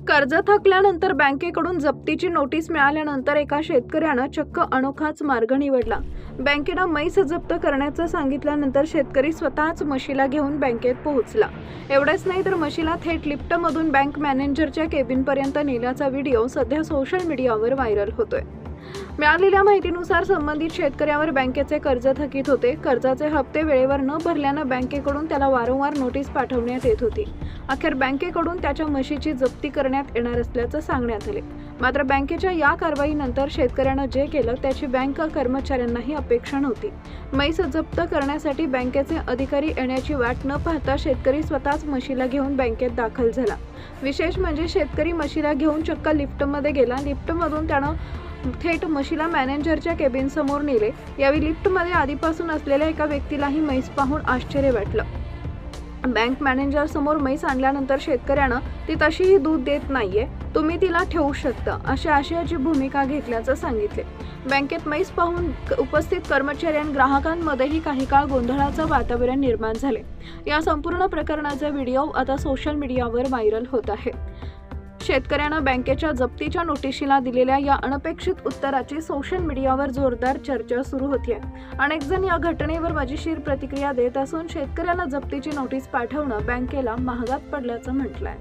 कर्ज थकल्यानंतर बँकेकडून जप्तीची नोटीस मिळाल्यानंतर एका शेतकऱ्यानं चक्क अनोखाच मार्ग निवडला. बँकेनं म्हैस जप्त करण्याचं सांगितल्यानंतर शेतकरी स्वतःच म्हशीला घेऊन बँकेत पोहोचला. एवढेच नाही तर म्हशीला थेट लिफ्टमधून बँक मॅनेजरच्या केबिनपर्यंत नेल्याचा व्हिडिओ सध्या सोशल मीडियावर व्हायरल होतोय. मिळालेल्या माहितीनुसार संबंधित शेतकऱ्यावर बँकेचे कर्ज थकीत होते. कर्जाचे हप्ते वेळेवर न भरल्यानं बँकेकडून त्याला वारंवार नोटीस पाठवण्यात येत होती. अखेर बँकेकडून त्याच्या म्हशीची जप्ती करण्यात येणार असल्याचं सांगण्यात आले. मात्र बँकेच्या या कारवाईनंतर शेतकऱ्यानं जे केलं त्याची बँक कर्मचाऱ्यांनाही अपेक्षा नव्हती. म्हैस जप्त करण्यासाठी बँकेचे अधिकारी येण्याची वाट न पाहता शेतकरी स्वतःच म्हशीला घेऊन बँकेत दाखल झाला. विशेष म्हणजे शेतकरी म्हशीला घेऊन चक्क लिफ्टमध्ये गेला. लिफ्टमधून त्यानं थेट म्हशीला मॅनेजरच्या केबिन समोर नेले. यावेळी लिफ्टमध्ये आधीपासून असलेल्या एका व्यक्तीलाही म्हैस पाहून आश्चर्य वाटलं. बँक मॅनेजर समोर म्हैस आणल्यानंतर शेतकऱ्यानं ती तशीही दूध देत नाहीये, तुम्ही तिला ठेवू शकता अशा आशयाची भूमिका घेतल्याचं सांगितले. बँकेत म्हैस पाहून उपस्थित कर्मचारी आणि ग्राहकांमध्येही काही काळ गोंधळाचं वातावरण निर्माण झाले. या संपूर्ण प्रकरणाचा व्हिडिओ आता सोशल मीडियावर व्हायरल होत आहे. शेतकऱ्यानं बँकेच्या जप्तीच्या नोटिशीला दिलेल्या या अनपेक्षित उत्तराची सोशल मीडियावर जोरदार चर्चा सुरू होतीये. अनेक जण या घटनेवर मजेशीर प्रतिक्रिया देत असून शेतकऱ्याला जप्तीची नोटीस पाठवणं बँकेला महागात पडल्याचं म्हटलंय.